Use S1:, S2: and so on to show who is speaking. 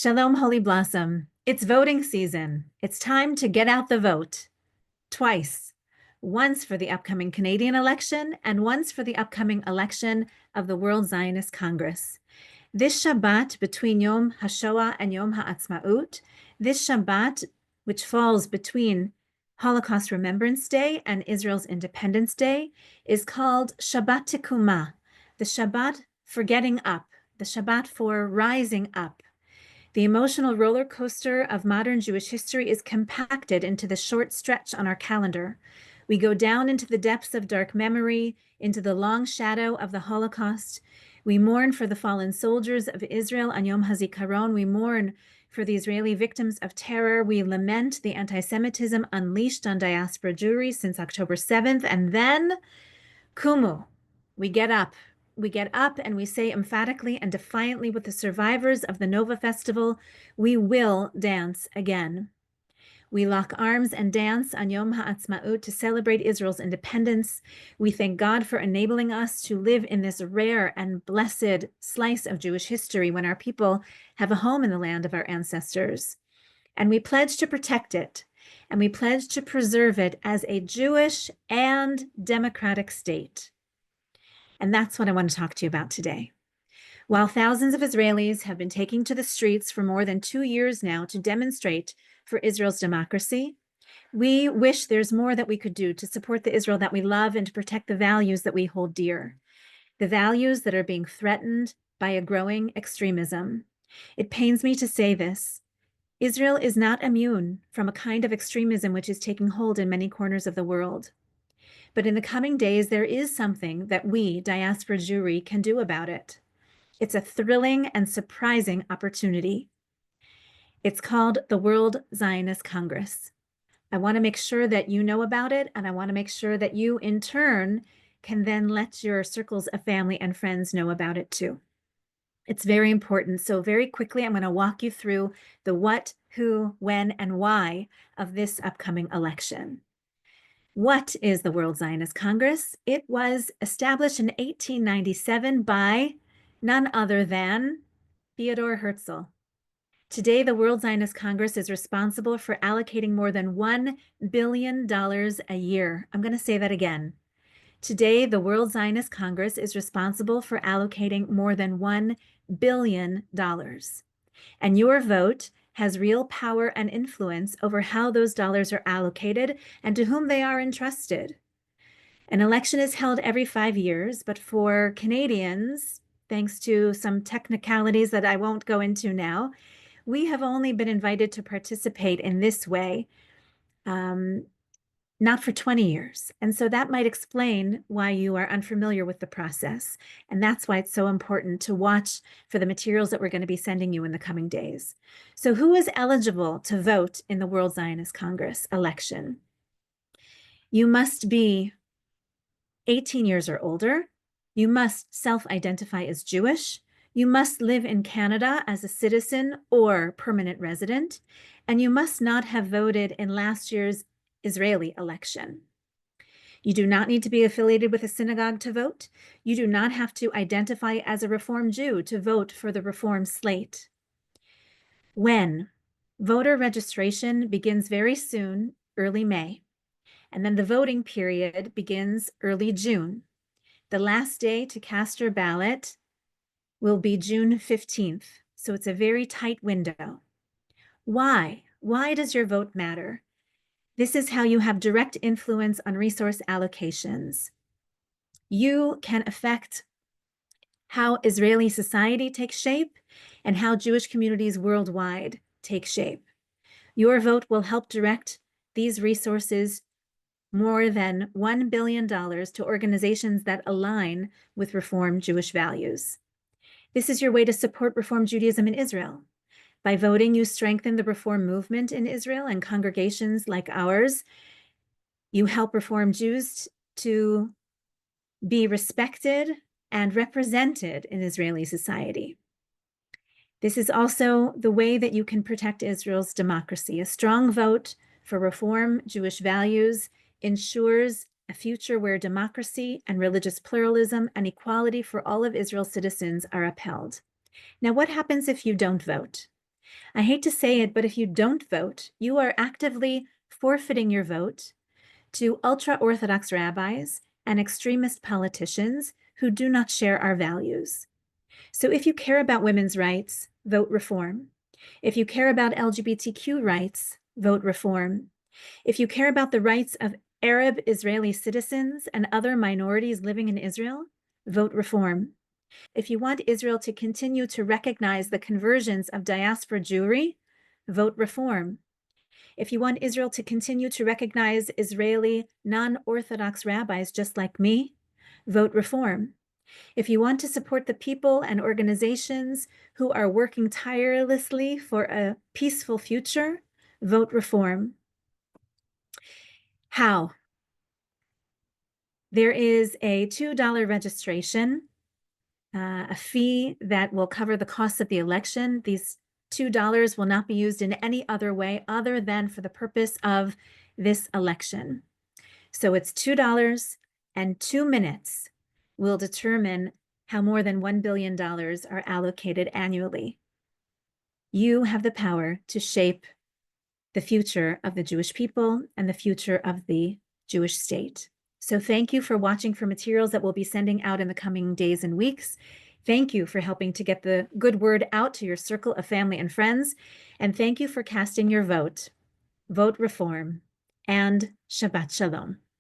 S1: Shalom, Holy Blossom. It's voting season. It's time to get out the vote. Twice. Once for the upcoming Canadian election and once for the upcoming election of the World Zionist Congress. This Shabbat between Yom HaShoah and Yom HaAtzmaut, this Shabbat, which falls between Holocaust Remembrance Day and Israel's Independence Day, is called Shabbat T'kumah, the Shabbat for getting up, the Shabbat for rising up. The emotional roller coaster of modern Jewish history is compacted into the short stretch on our calendar. We go down into the depths of dark memory, into the long shadow of the Holocaust. We mourn for the fallen soldiers of Israel on Yom HaZikaron. We mourn for the Israeli victims of terror. We lament the anti-Semitism unleashed on diaspora Jewry since October 7th. And then, Kumu, we get up. We get up and we say emphatically and defiantly with the survivors of the Nova Festival, we will dance again. We lock arms and dance on Yom HaAtzmaut to celebrate Israel's independence. We thank God for enabling us to live in this rare and blessed slice of Jewish history when our people have a home in the land of our ancestors. And we pledge to protect it, and we pledge to preserve it as a Jewish and democratic state. And that's what I want to talk to you about today. While thousands of Israelis have been taking to the streets for more than 2 years now to demonstrate for Israel's democracy, we wish there's more that we could do to support the Israel that we love and to protect the values that we hold dear, the values that are being threatened by a growing extremism. It pains me to say this. Israel is not immune from a kind of extremism which is taking hold in many corners of the world. But in the coming days, there is something that we, diaspora Jewry, can do about it. It's a thrilling and surprising opportunity. It's called the World Zionist Congress. I want to make sure that you know about it, and I want to make sure that you, in turn, can then let your circles of family and friends know about it too. It's very important. So very quickly, I'm going to walk you through the what, who, when, and why of this upcoming election. What is the World Zionist Congress? It was established in 1897 by none other than Theodor Herzl. Today, the World Zionist Congress is responsible for allocating more than $1 billion a year. I'm going to say that again. Today, the World Zionist Congress is responsible for allocating more than $1 billion. And your vote has real power and influence over how those dollars are allocated and to whom they are entrusted. An election is held every 5 years, but for Canadians, thanks to some technicalities that I won't go into now, we have only been invited to participate in this way, not for 20 years. And so that might explain why you are unfamiliar with the process. And that's why it's so important to watch for the materials that we're going to be sending you in the coming days. So who is eligible to vote in the World Zionist Congress election? You must be 18 years or older. You must self-identify as Jewish. You must live in Canada as a citizen or permanent resident. And you must not have voted in last year's Israeli election. You do not need to be affiliated with a synagogue to vote. You do not have to identify as a Reform Jew to vote for the Reform slate. When? Voter registration begins very soon, early May, and then the voting period begins early June. The last day to cast your ballot will be June 15th, so it's a very tight window. Why? Why does your vote matter? This is how you have direct influence on resource allocations. You can affect how Israeli society takes shape and how Jewish communities worldwide take shape. Your vote will help direct these resources, more than $1 billion, to organizations that align with Reform Jewish values. This is your way to support Reform Judaism in Israel. By voting, you strengthen the Reform movement in Israel and congregations like ours. You help Reform Jews to be respected and represented in Israeli society. This is also the way that you can protect Israel's democracy. A strong vote for Reform Jewish values ensures a future where democracy and religious pluralism and equality for all of Israel's citizens are upheld. Now, what happens if you don't vote? I hate to say it, but if you don't vote, you are actively forfeiting your vote to ultra-Orthodox rabbis and extremist politicians who do not share our values. So if you care about women's rights, vote reform. If you care about LGBTQ rights, vote reform. If you care about the rights of Arab Israeli citizens and other minorities living in Israel, vote reform. If you want Israel to continue to recognize the conversions of diaspora Jewry, vote reform. If you want Israel to continue to recognize Israeli non-Orthodox rabbis just like me, vote reform. If you want to support the people and organizations who are working tirelessly for a peaceful future, vote reform. How? There is a $2 registration, a fee that will cover the cost of the election. These $2 will not be used in any other way other than for the purpose of this election. So it's $2 and 2 minutes will determine how more than $1 billion are allocated annually. You have the power to shape the future of the Jewish people and the future of the Jewish state. So thank you for watching for materials that we'll be sending out in the coming days and weeks. Thank you for helping to get the good word out to your circle of family and friends. And thank you for casting your vote. Vote reform and Shabbat Shalom.